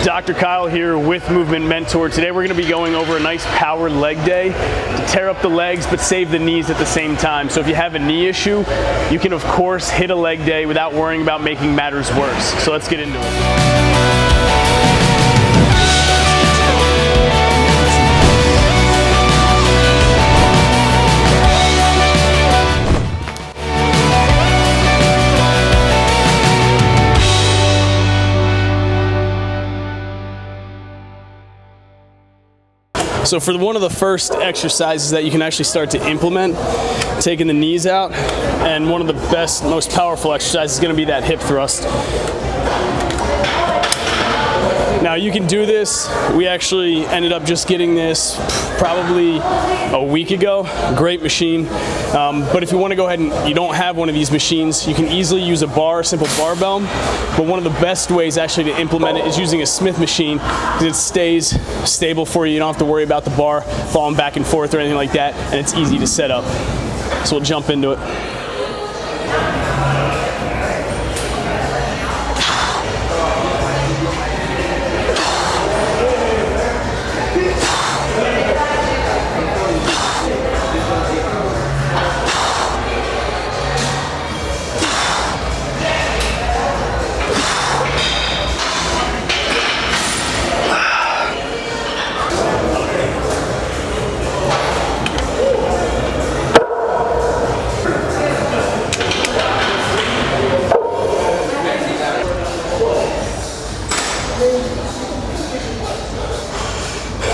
Dr. Kyle here with Movement Mentor. Today we're going to be going over a nice power leg day to tear up the legs but save the knees at the same time. So if you have a knee issue, you can of course hit a leg day without worrying about making matters worse. So let's get into it. So for one of the first exercises that you can actually start to implement, taking the knees out, and one of the best, most powerful exercises is going to be that hip thrust. Now you can do this. We actually ended up just getting this probably a week ago. Great machine. But if you want to go ahead and you don't have one of these machines, you can easily use a bar, simple barbell. But one of the best ways actually to implement it is using a Smith machine because it stays stable for you. You don't have to worry about the bar falling back and forth or anything like that, and it's easy to set up. So we'll jump into it.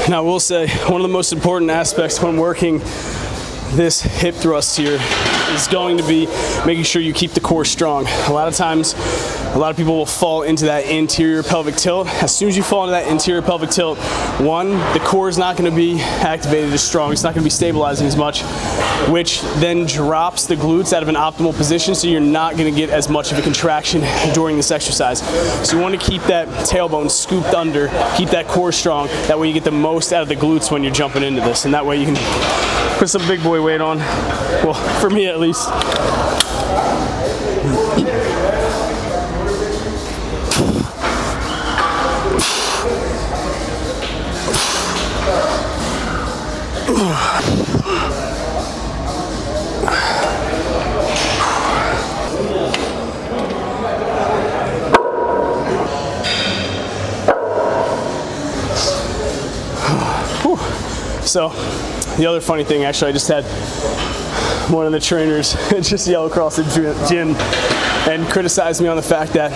Now I will say, one of the most important aspects when working this hip thrust here is going to be making sure you keep the core strong. A lot of times, a lot of people will fall into that interior pelvic tilt. As soon as you fall into that interior pelvic tilt, one, the core is not going to be activated as strong. It's not going to be stabilizing as much, which then drops the glutes out of an optimal position, so you're not going to get as much of a contraction during this exercise. So you want to keep that tailbone scooped under, keep that core strong. That way you get the most out of the glutes when you're jumping into this, and that way you can put some big boy weight on. Well, for me at least. So the other funny thing, actually, I just had one of the trainers just yell across the gym and criticize me on the fact that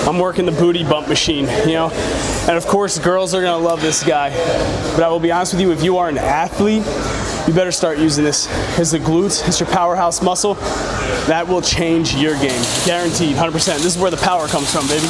I'm working the booty bump machine, you know? And of course, girls are gonna love this guy. But I will be honest with you, if you are an athlete, you better start using this, because the glutes, it's your powerhouse muscle. That will change your game, guaranteed, 100%. This is where the power comes from, baby.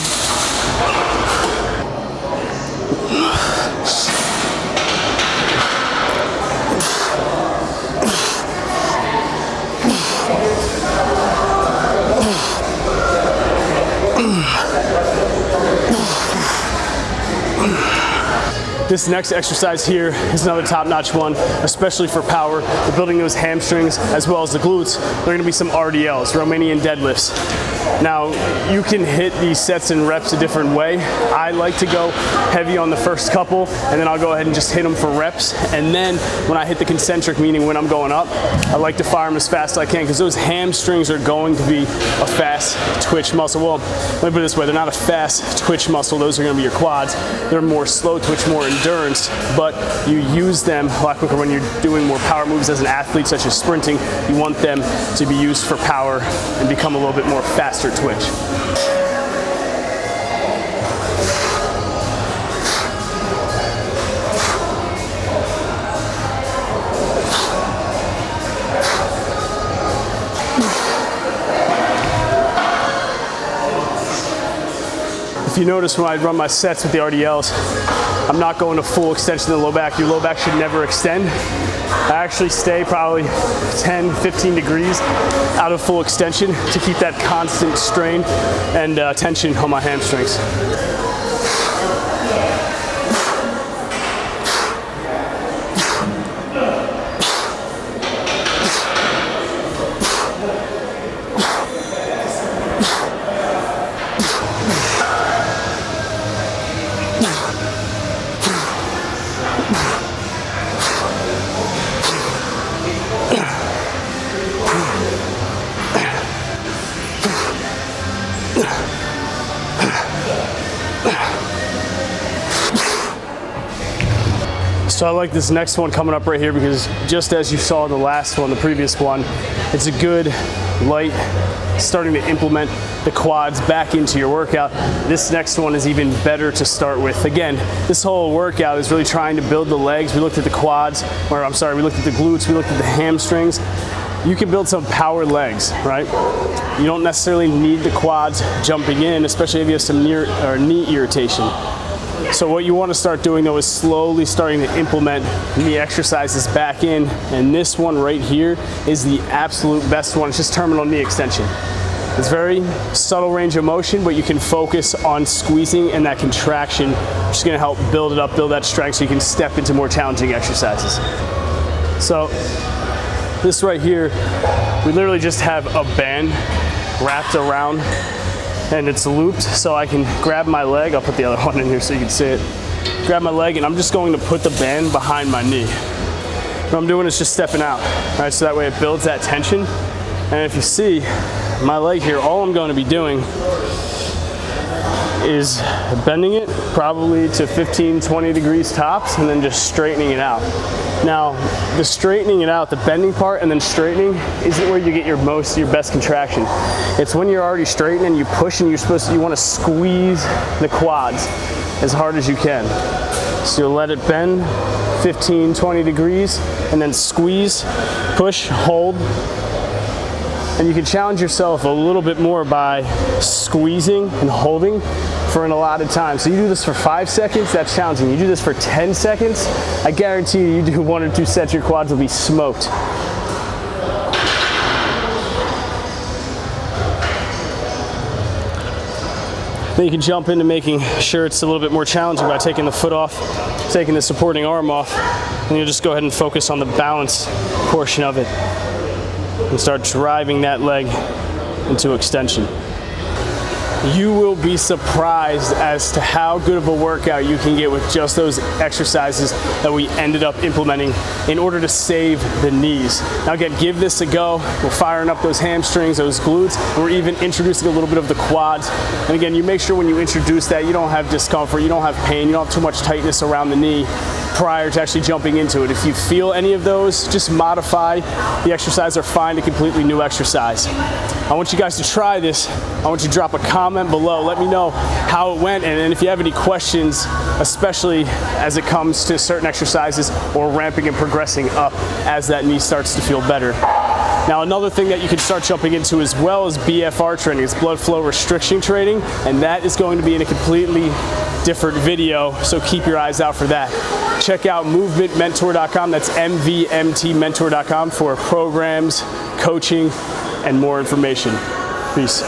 This next exercise here is another top-notch one, especially for power. We're building those hamstrings as well as the glutes. There are going to be some RDLs, Romanian deadlifts. Now, you can hit these sets and reps a different way. I like to go heavy on the first couple, and then I'll go ahead and just hit them for reps. And then when I hit the concentric, meaning when I'm going up, I like to fire them as fast as I can, because those hamstrings are going to be a fast twitch muscle. Well, let me put it this way, they're not a fast twitch muscle. Those are going to be your quads. They're more slow twitch, more endurance, but you use them a lot quicker when you're doing more power moves as an athlete, such as sprinting. You want them to be used for power and become a little bit more faster twitch. If you notice when I run my sets with the RDLs, I'm not going to full extension of the low back. Your low back should never extend. I actually stay probably 10, 15 degrees out of full extension to keep that constant strain and tension on my hamstrings. So I like this next one coming up right here because just as you saw in the last one, the previous one, it's a good light starting to implement the quads back into your workout. This next one is even better to start with. Again, this whole workout is really trying to build the legs. We looked at the quads, or I'm sorry, we looked at the glutes, we looked at the hamstrings. You can build some power legs, right? You don't necessarily need the quads jumping in, especially if you have some knee irritation. So what you want to start doing though is slowly starting to implement knee exercises back in, and this one right here is the absolute best one. It's just terminal knee extension. It's very subtle range of motion, but you can focus on squeezing and that contraction, which is going to help build it up, build that strength so you can step into more challenging exercises. So this right here, we literally just have a band wrapped around and it's looped, so I can grab my leg. I'll put the other one in here so you can see it. Grab my leg and I'm just going to put the band behind my knee. What I'm doing is just stepping out, right? So that way it builds that tension. And if you see my leg here, all I'm going to be doing is bending it probably to 15-20 degrees tops and then just straightening it out. Now, the straightening it out, the bending part and then straightening isn't where you get your best contraction. It's when you're already straightened and you push and you want to squeeze the quads as hard as you can. So you'll let it bend 15-20 degrees and then squeeze, push, hold. And you can challenge yourself a little bit more by squeezing and holding for an allotted time. So you do this for 5 seconds, that's challenging. You do this for 10 seconds, I guarantee you do 1 or 2 sets, your quads will be smoked. Then you can jump into making sure it's a little bit more challenging by taking the foot off, taking the supporting arm off, and you'll just go ahead and focus on the balance portion of it and start driving that leg into extension. You will be surprised as to how good of a workout you can get with just those exercises that we ended up implementing in order to save the knees. Now again, give this a go. We're firing up those hamstrings, those glutes, and we're even introducing a little bit of the quads. And again, you make sure when you introduce that, you don't have discomfort, you don't have pain, you don't have too much tightness around the knee prior to actually jumping into it. If you feel any of those, just modify the exercise or find a completely new exercise. I want you guys to try this. I want you to drop a comment below. Let me know how it went, and if you have any questions, especially as it comes to certain exercises or ramping and progressing up as that knee starts to feel better. Now, another thing that you can start jumping into as well is BFR training. It's blood flow restriction training, and that is going to be in a completely different video, so keep your eyes out for that. Check out MVMTmentor.com. That's MVMTmentor.com for programs, coaching, and more information. Peace.